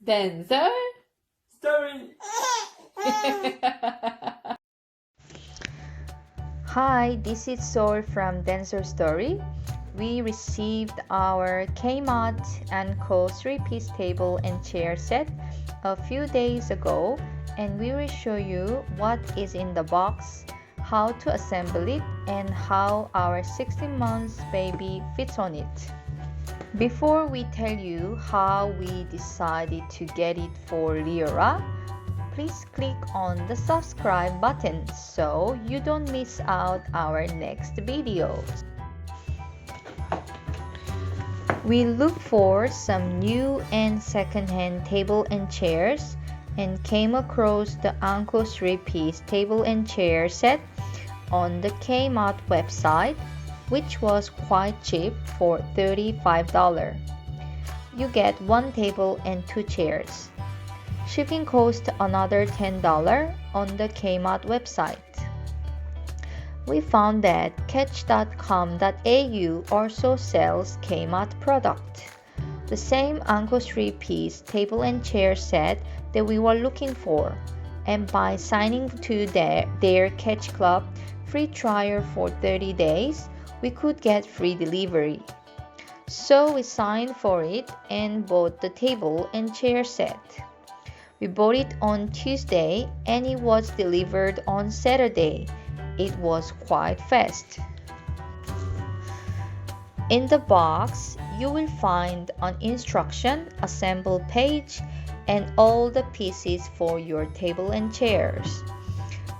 Dancer Story. Hi, this is Sol from Dancer Story. We received our Kmart Anko 3-piece table and chair set a few days ago, and we will show you what is in the box, how to assemble it, and how our 16 months baby fits on it. Before we tell you how we decided to get it for Lyra, please click on the subscribe button so you don't miss out our next video. We looked for some new and second-hand table and chairs and came across the Anko 3-piece table and chair set on the Kmart website, which was quite cheap for $35. You get one table and two chairs. Shipping cost another $10 on the Kmart website. We found that catch.com.au also sells Kmart product. The same Anko 3-piece table and chair set that we were looking for, and by signing to their Catch Club free trial for 30 days, we could get free delivery. So we signed for it and bought the table and chair set. We bought it on Tuesday and it was delivered on Saturday. It was quite fast. In the box, you will find an instruction assemble page and all the pieces for your table and chairs.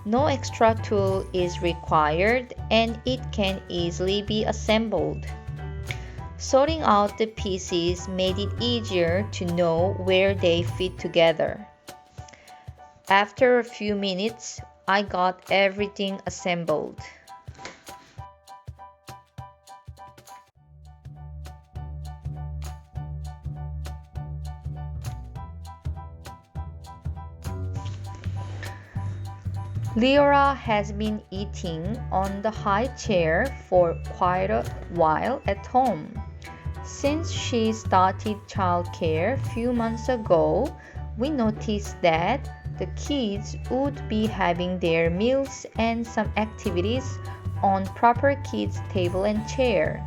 No extra tool is required and it can easily be assembled. Sorting out the pieces made it easier to know where they fit together. After a few minutes, I got everything assembled. Lyra has been eating on the high chair for quite a while at home. Since she started childcare a few months ago, we noticed that the kids would be having their meals and some activities on proper kids' table and chair.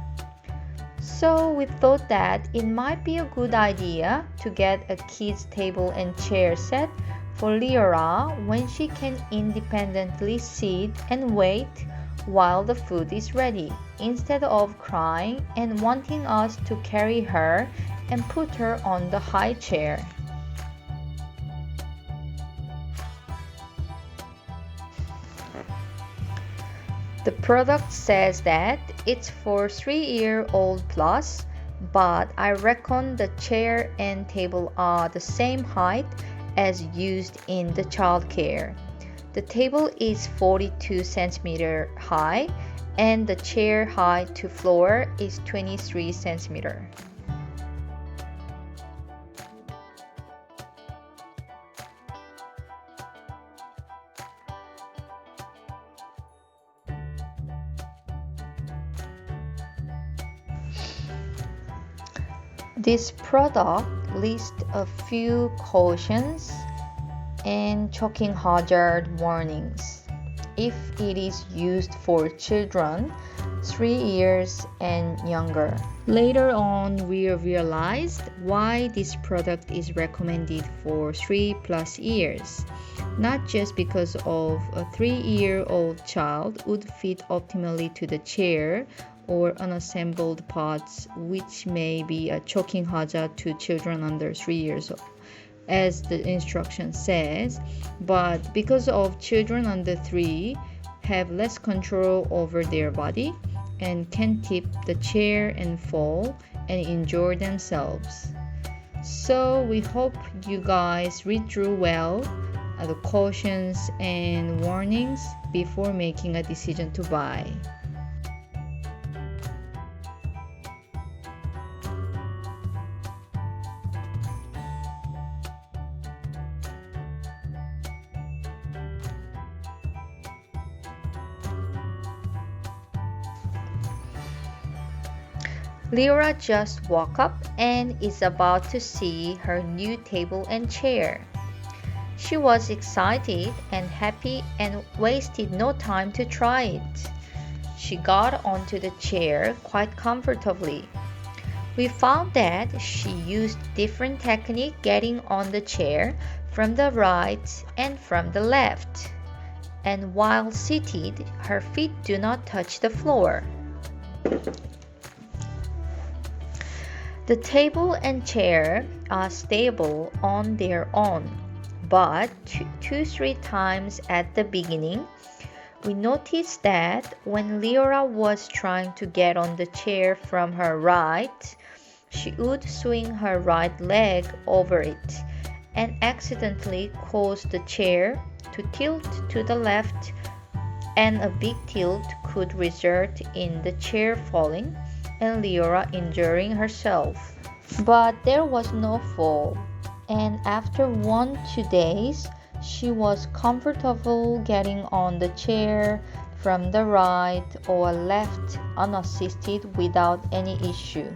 So we thought that it might be a good idea to get a kids' table and chair set for Lyra when she can independently sit and wait while the food is ready, instead of crying and wanting us to carry her and put her on the high chair. The product says that it's for 3-year-old plus, but I reckon the chair and table are the same height as used in the childcare. The table is 42 centimeter high and the chair height to floor is 23 centimeter. This product lists a few cautions and choking hazard warnings if it is used for children 3 years and younger. Later on, we realized why this product is recommended for 3+ years. Not just because of a 3-year-old child would fit optimally to the chair or unassembled parts, which may be a choking hazard to children under 3 years old, as the instruction says, but because of children under 3 have less control over their body and can tip the chair and fall and injure themselves. So we hope you guys read through well the cautions and warnings before making a decision to buy. Lyra just woke up and is about to see her new table and chair. She was excited and happy and wasted no time to try it. She got onto the chair quite comfortably. We found that she used different technique getting on the chair from the right and from the left. And while seated, her feet do not touch the floor. The table and chair are stable on their own, but 2-3 times at the beginning, we noticed that when Lyra was trying to get on the chair from her right, she would swing her right leg over it and accidentally cause the chair to tilt to the left, and a big tilt could result in the chair falling and Lyra injuring herself. But there was no fall, and after 1-2 days, she was comfortable getting on the chair from the right or left unassisted without any issue.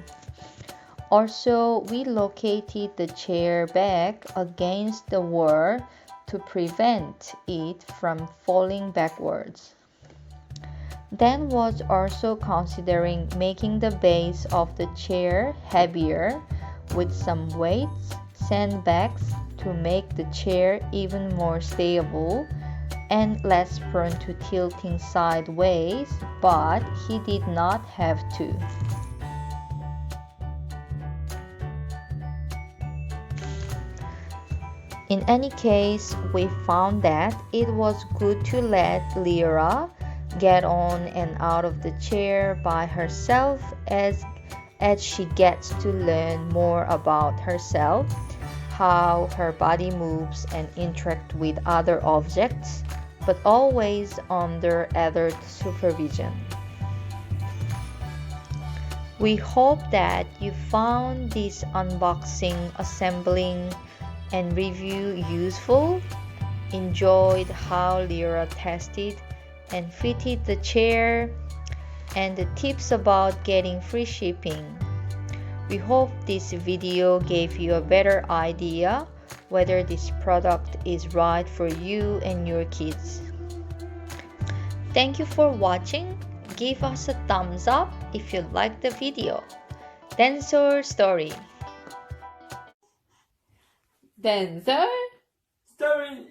Also, we located the chair back against the wall to prevent it from falling backwards. Dan was also considering making the base of the chair heavier with some weights, sandbags to make the chair even more stable and less prone to tilting sideways, but he did not have to. In any case, we found that it was good to let Lyra get on and out of the chair by herself as she gets to learn more about herself, how her body moves and interact with other objects, but always under adult supervision. We hope that you found this unboxing, assembling, and review useful, enjoyed how Lyra tested and fitted the chair, and the tips about getting free shipping. We hope this video gave you a better idea whether this product is right for you and your kids. Thank you for watching. Give us a thumbs up if you liked the video. Dancer Story. Dancer Story.